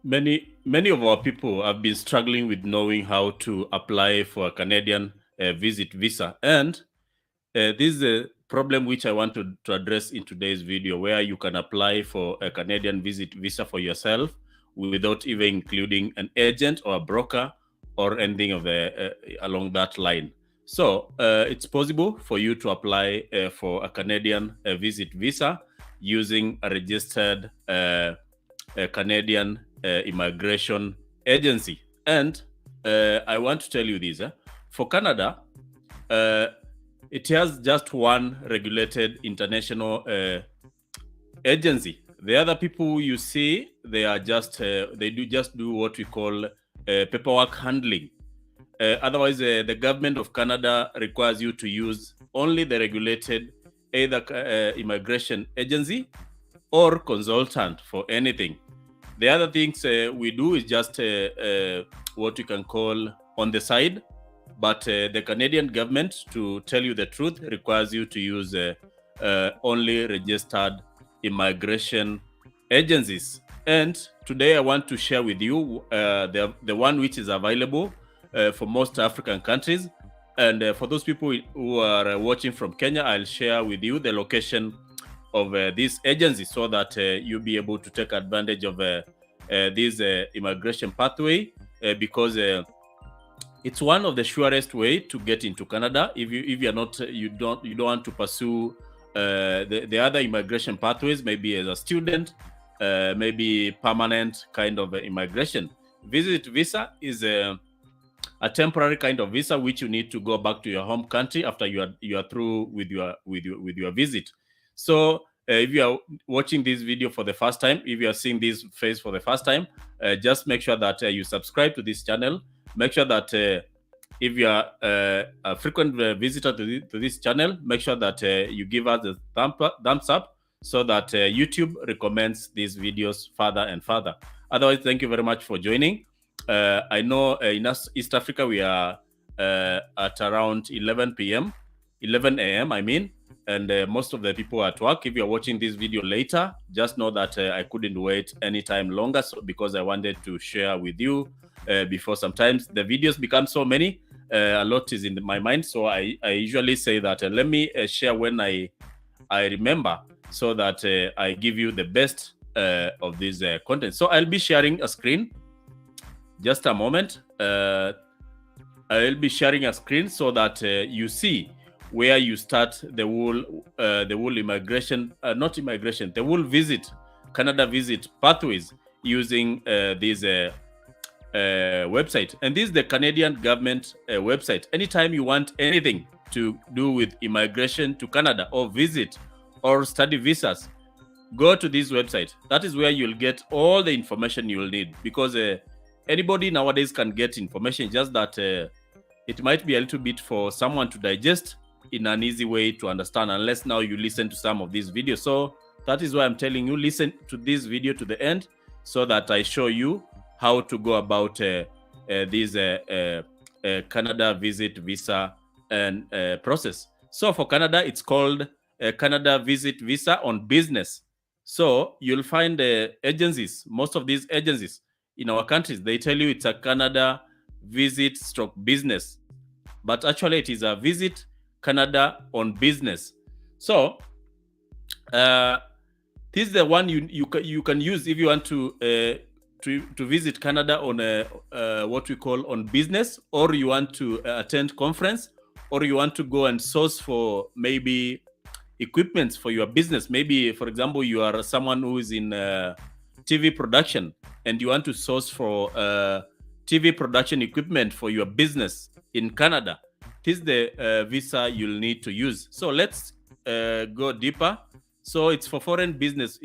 many of our people have been struggling with knowing how to apply for a Canadian visit visa, and this is a problem which I want to address in today's video, where you can apply for a Canadian visit visa for yourself without even including an agent or a broker or anything of along that line. So it's possible for you to apply for a Canadian visit visa using a registered Canadian immigration agency. And I want to tell you this: for Canada, it has just one regulated international agency. The other people you see, they are just they do what we call paperwork handling. Otherwise, the government of Canada requires you to use only the regulated either immigration agency or consultant for anything. The other things we do is just what you can call on the side, but the Canadian government, to tell you the truth, requires you to use only registered immigration agencies. And today I want to share with you the one which is available for most African countries. And for those people who are watching from Kenya, I'll share with you the location of this agency so that you'll be able to take advantage of this immigration pathway because it's one of the surest way to get into Canada. If you're not you don't want to pursue the other immigration pathways, maybe as a student, maybe permanent kind of immigration. Visit visa is a temporary kind of visa which you need to go back to your home country after you are through with your visit. So if you are watching this video for the first time, if you are seeing this face for the first time, just make sure that you subscribe to this channel. Make sure that if you are a frequent visitor to this channel, make sure that you give us a thumbs up so that YouTube recommends these videos further and further. Otherwise, thank you very much for joining. I know in East Africa we are at around 11 a.m. I mean, and most of the people are at work. If you're watching this video later, just know that I couldn't wait any time longer, because I wanted to share with you before. Sometimes the videos become so many, a lot is in my mind, so I usually say that let me share when I remember, so that I give you the best of this content. So I'll be sharing a screen. Just a moment. I'll be sharing a screen so that you see where you start the whole immigration, not immigration, the whole visit, Canada visit pathways using this website. And this is the Canadian government website. Anytime you want anything to do with immigration to Canada, or visit or study visas, go to this website. That is where you'll get all the information you'll need, because anybody nowadays can get information, just that it might be a little bit for someone to digest in an easy way to understand, unless now you listen to some of these videos. So that is why I'm telling you, listen to this video to the end, so that I show you how to go about this Canada visit visa and process. So for Canada, it's called Canada visit visa on business. So you'll find agencies, most of these agencies in our countries, they tell you it's a Canada visit stroke business, but actually it is a visit Canada on business. So this is the one you can use if you want to visit Canada on what we call on business, or you want to attend conference, or you want to go and source for maybe equipments for your business. Maybe, for example, you are someone who is in TV production, and you want to source for TV production equipment for your business in Canada. This is the visa you'll need to use. So let's go deeper. So it's for foreign business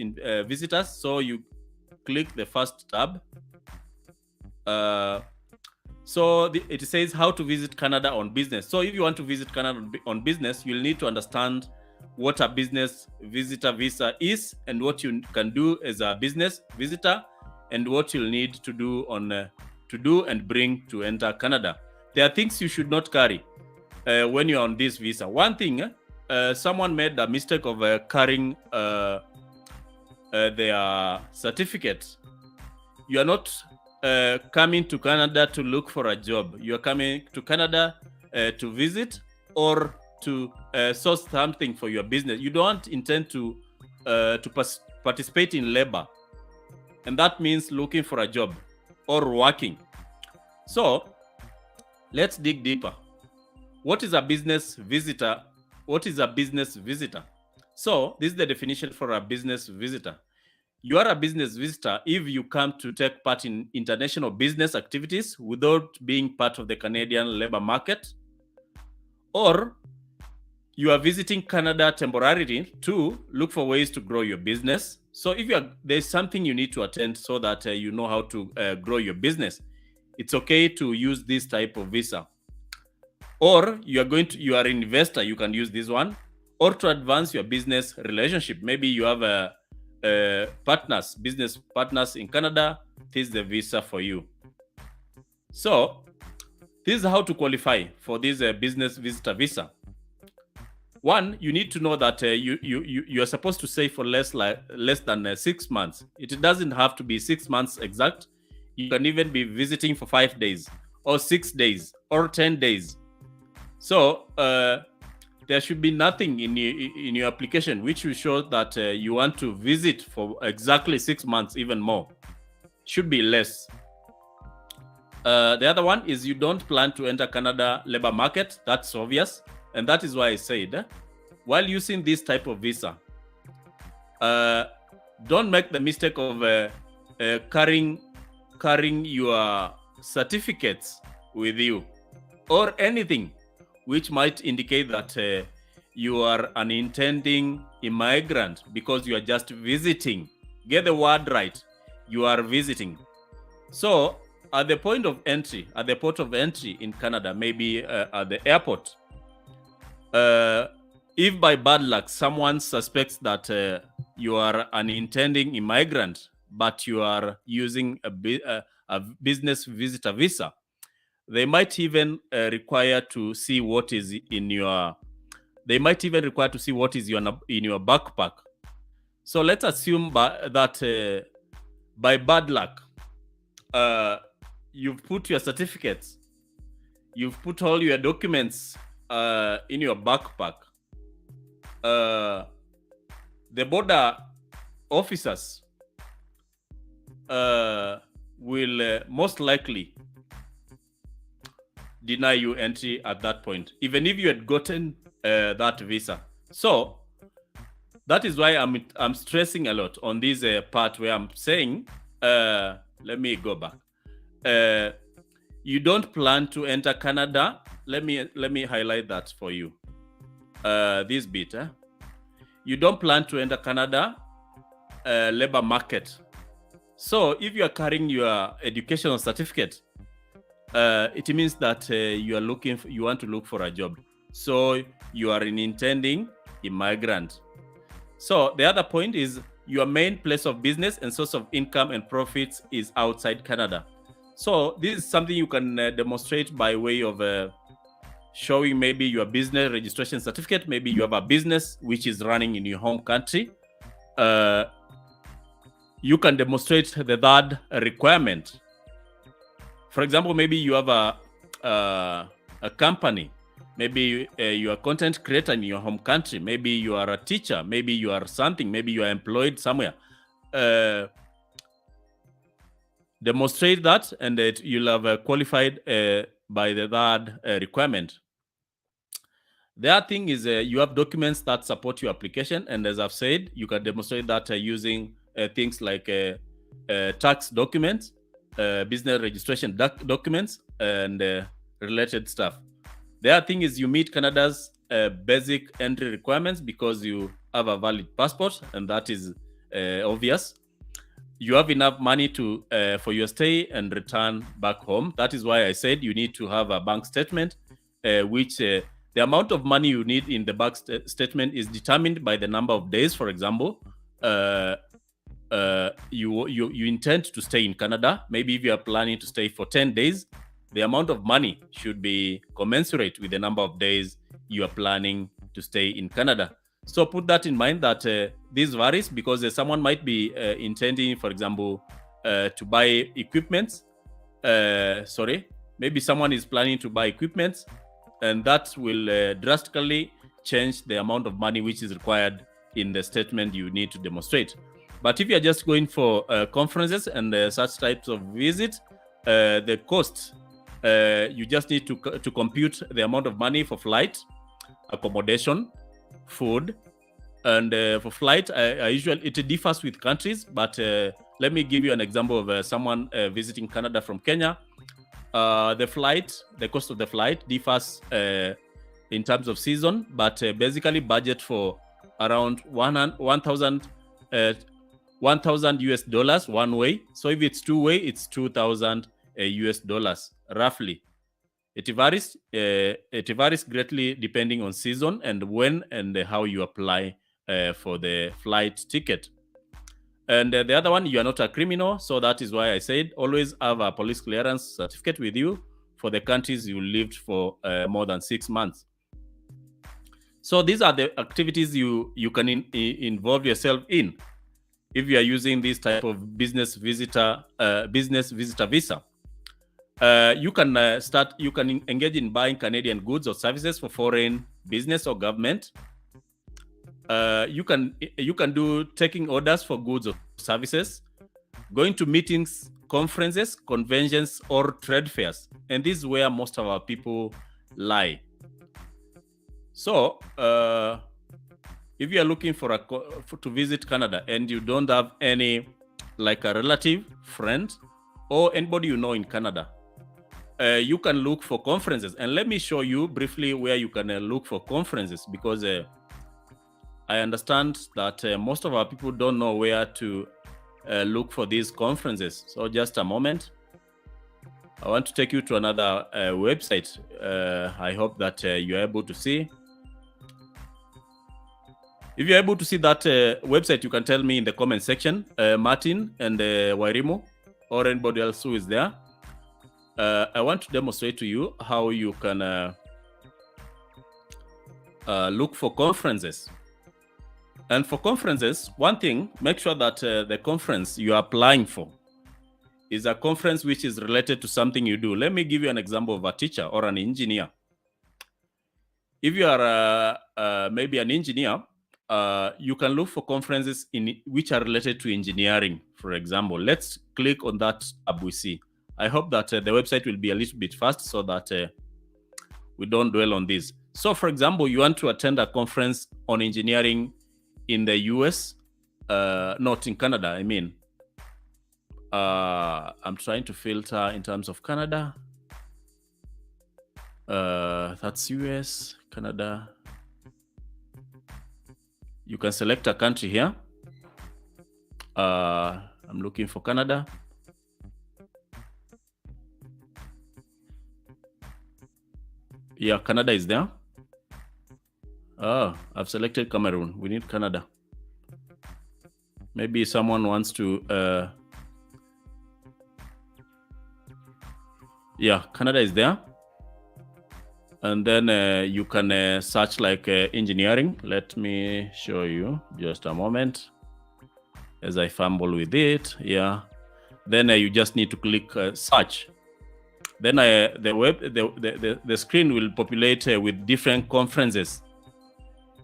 visitors. So you click the first tab. It says how to visit Canada on business. So if you want to visit Canada on business, you'll need to understand what a business visitor visa is, and what you can do as a business visitor, and what you'll need to do and bring to enter Canada. There are things you should not carry when you're on this visa. One thing, someone made a mistake of carrying their certificate. you are not coming to Canada to look for a job. You are coming to Canada to visit or to source something for your business. You don't intend to participate in labor, and that means looking for a job or working. So let's dig deeper. What is a business visitor? What is a business visitor? So this is the definition for a business visitor. You are a business visitor if you come to take part in international business activities without being part of the Canadian labor market, or you are visiting Canada temporarily to look for ways to grow your business. So if there's something you need to attend so that you know how to grow your business, it's okay to use this type of visa. Or you are an investor, you can use this one. Or to advance your business relationship. Maybe you have business partners in Canada. This is the visa for you. So this is how to qualify for this business visitor visa. One, you need to know that you are supposed to stay for less than 6 months. It doesn't have to be 6 months exact. You can even be visiting for 5 days or 6 days or 10 days. So there should be nothing in your application which will show that you want to visit for exactly 6 months, even more. Should be less. The other one is you don't plan to enter Canada labor market. That's obvious. And that is why I said, while using this type of visa, don't make the mistake of carrying your certificates with you or anything which might indicate that you are an intending immigrant because you are just visiting. Get the word right. You are visiting. So at the point of entry, at the port of entry in Canada, maybe at the airport, if by bad luck someone suspects that you are an intending immigrant, but you are using a business visitor visa, they might even require to see what is in your. They might even require to see what is in your backpack. So let's assume that by bad luck, you've put your certificates, you've put all your documents in your backpack. The border officers will most likely deny you entry at that point, even if you had gotten that visa. So that is why I'm stressing a lot on this part where I'm saying, let me go back. You don't plan to enter Canada. Let me highlight that for you. This bit. You don't plan to enter Canada labor market. So if you are carrying your educational certificate, it means that you want to look for a job. So you are an intending immigrant. So the other point is your main place of business and source of income and profits is outside Canada. So this is something you can demonstrate by way of showing maybe your business registration certificate. Maybe you have a business which is running in your home country. You can demonstrate the third requirement. For example, maybe you have a company. Maybe you are a content creator in your home country. Maybe you are a teacher. Maybe you are something. Maybe you are employed somewhere. Demonstrate that, and that you'll have qualified by the third requirement. The other thing is you have documents that support your application, and as I've said, you can demonstrate that using things like tax documents, business registration documents, and related stuff. The other thing is you meet Canada's basic entry requirements because you have a valid passport, and that is obvious. You have enough money for your stay and return back home. That is why I said you need to have a bank statement, which the amount of money you need in the bank statement is determined by the number of days. For example, you intend to stay in Canada. Maybe if you are planning to stay for 10 days, the amount of money should be commensurate with the number of days you are planning to stay in Canada. So put that in mind that this varies because someone might be intending, for example, to buy equipment. Maybe someone is planning to buy equipment, and that will drastically change the amount of money which is required in the statement you need to demonstrate. But if you're just going for conferences and such types of visits, the cost, you just need to compute the amount of money for flight, accommodation, food. And for flight, I usually, it differs with countries, but let me give you an example of someone visiting Canada from Kenya. The cost of the flight differs in terms of season, but basically budget for around 1,000 US dollars one way. So if it's two way, it's 2,000 US dollars roughly. It varies greatly depending on season and when and how you apply for the flight ticket. And the other one, you are not a criminal, so that is why I said always have a police clearance certificate with you for the countries you lived for more than 6 months. So these are the activities you can involve yourself in if you are using this type of business visitor visa. You can engage in buying Canadian goods or services for foreign business or government. You can do taking orders for goods or services, going to meetings, conferences, conventions, or trade fairs, and this is where most of our people lie. So, if you are looking to visit Canada and you don't have any, like a relative, friend, or anybody you know in Canada, you can look for conferences. And let me show you briefly where you can look for conferences, because I understand that most of our people don't know where to look for these conferences. So just a moment. I want to take you to another website. I hope that you're able to see. If you're able to see that website, you can tell me in the comment section, Martin and Wairimu, or anybody else who is there. I want to demonstrate to you how you can look for conferences. And for conferences, one thing, make sure that the conference you are applying for is a conference which is related to something you do. Let me give you an example of a teacher or an engineer. If you are maybe an engineer, you can look for conferences which are related to engineering, for example. Let's click on that tab we see. I hope that the website will be a little bit fast so that we don't dwell on this. So, for example, you want to attend a conference on engineering in the US, not in Canada, I mean. I'm trying to filter in terms of Canada. That's US, Canada. You can select a country here. I'm looking for Canada. Yeah, Canada is there. Oh, I've selected Cameroon. We need Canada. Maybe someone wants to... yeah, Canada is there. And then you can search like engineering. Let me show you just a moment as I fumble with it. Yeah. Then you just need to click search. Then the screen will populate with different conferences.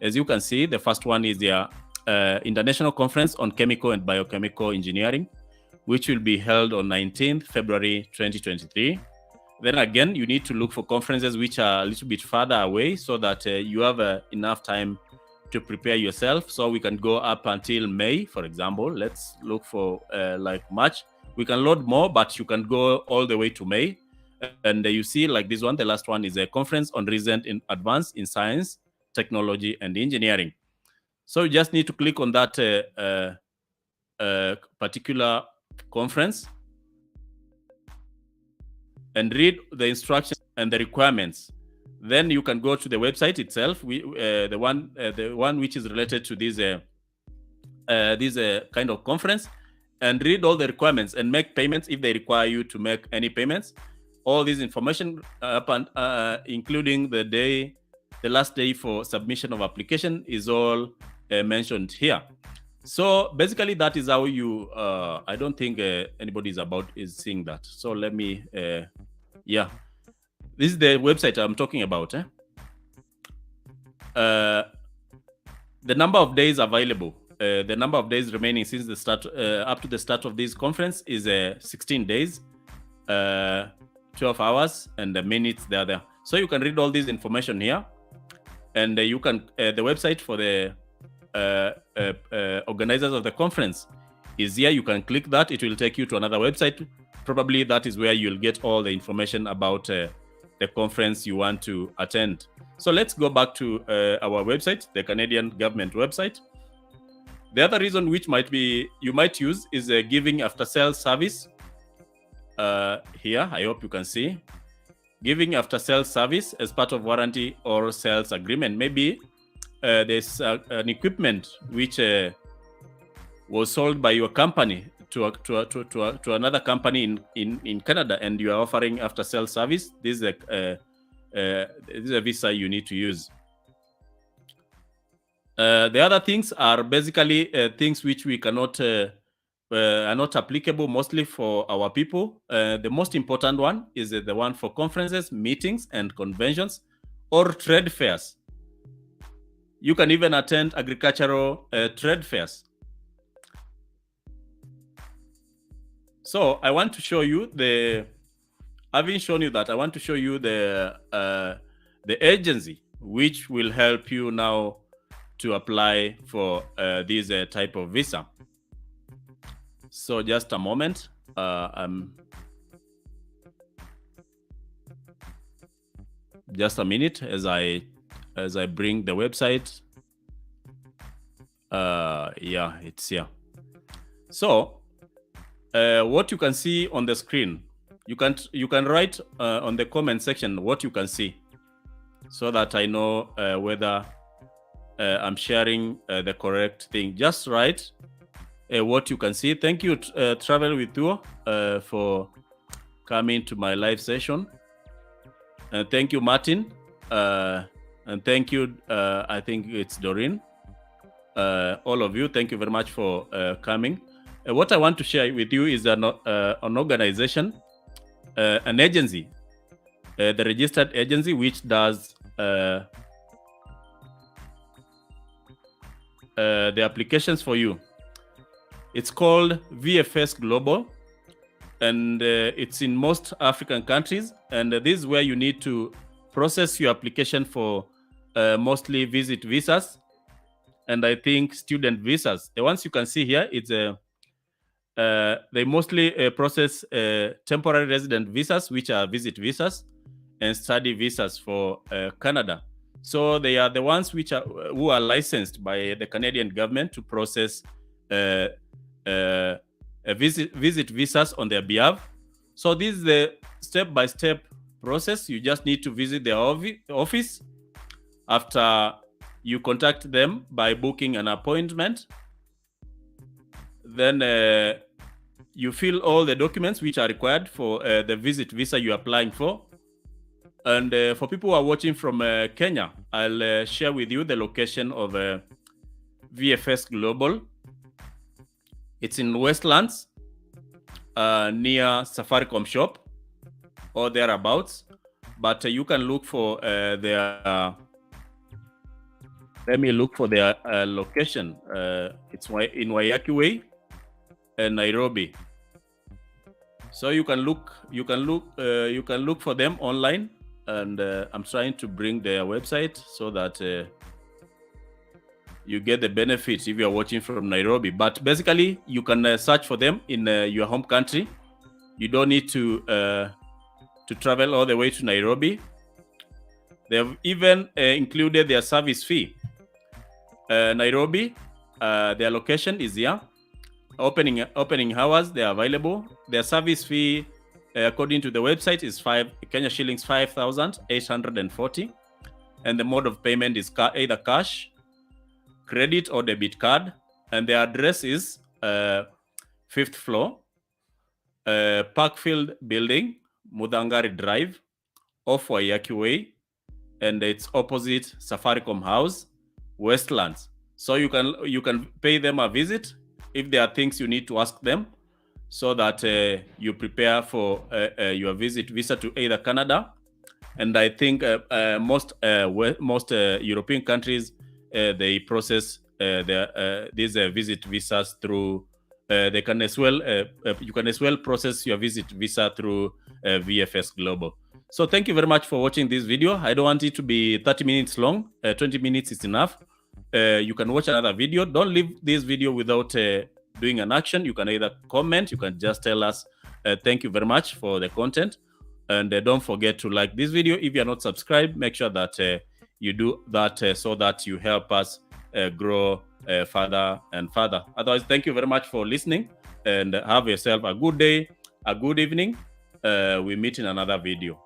As you can see, the first one is the International Conference on Chemical and Biochemical Engineering, which will be held on 19th February 2023. Then again, you need to look for conferences which are a little bit further away so that you have enough time to prepare yourself. So we can go up until May, for example. Let's look for like March. We can load more, but you can go all the way to May. And you see like this one, the last one is a conference on recent advance in science, technology, and engineering. So you just need to click on that particular conference and read the instructions and the requirements. Then you can go to the website itself, the one which is related to this kind of conference, and read all the requirements and make payments if they require you to make any payments. All this information, including the last day for submission of application, is all mentioned here. So basically, that is how you. I don't think anybody is seeing that. So let me. Yeah, this is the website I'm talking about. The number of days available, the number of days remaining since the start up to the start of this conference is 16 days, 12 hours, and the minutes they are there. So you can read all this information here, and you can the website for the organizers of the conference is here. You can click that; it will take you to another website. Probably that is where you'll get all the information about the conference you want to attend. So let's go back to our website, the Canadian government website. The other reason which you might use is a giving after sales service. Here, I hope you can see. Giving after sales service as part of warranty or sales agreement. Maybe there's an equipment which was sold by your company to another company in Canada, and you are offering after sales service. This is a visa you need to use. The other things are basically things which we cannot are not applicable mostly for our people. The most important one is the one for conferences, meetings, and conventions, or trade fairs. You can even attend agricultural trade fairs. So I want to show you having shown you that, I want to show you the agency which will help you now to apply for this type of visa. So just a moment. Just a minute as I bring the website. Yeah, it's here. So what you can see on the screen, you can write on the comment section what you can see, so that I know whether I'm sharing the correct thing. Just write what you can see. Thank you, Travel with Tour, for coming to my live session. And thank you, Martin. And thank you, I think it's Doreen. All of you, thank you very much for coming. What I want to share with you is an organization, an agency, the registered agency which does the applications for you. It's called VFS GLOBAL, and it's in most African countries. And this is where you need to process your application for mostly visit visas, and I think student visas. The ones you can see here, it's they mostly process temporary resident visas, which are visit visas, and study visas for Canada. So they are the ones who are licensed by the Canadian government to process visit visas on their behalf. So this is the step-by-step process. You just need to visit their office. After you contact them by booking an appointment, then you fill all the documents which are required for the visit visa you're applying for. And for people who are watching from Kenya, I'll share with you the location of VFS GLOBAL. It's in Westlands, near Safaricom shop or thereabouts. But you can look for their... let me look for their location. It's in Waiyaki Way, Nairobi. So you can look for them online, and I'm trying to bring their website so that you get the benefits if you're watching from Nairobi. But basically, you can search for them in your home country. You don't need to travel all the way to Nairobi. They have even included their service fee. Nairobi, their location is here. Opening hours, they are available. Their service fee, according to the website, is Kenya shillings 5,840, and the mode of payment is either cash, credit, or debit card. And their address is 5th floor, Parkfield Building, Mudangari Drive, off Waiyaki Way, and it's opposite Safaricom House, Westlands. So you can pay them a visit if there are things you need to ask them, so that you prepare for your visit visa to either Canada. And I think most European countries they process these visit visas through. They can as well. You can as well process your visit visa through VFS Global. So thank you very much for watching this video. I don't want it to be 30 minutes long. 20 minutes is enough. You can watch another video. Don't leave this video without doing an action. You can either comment. You can just tell us thank you very much for the content. And don't forget to like this video. If you are not subscribed, make sure that you do that so that you help us grow further and further. Otherwise, thank you very much for listening, and have yourself a good day, a good evening. We meet in another video.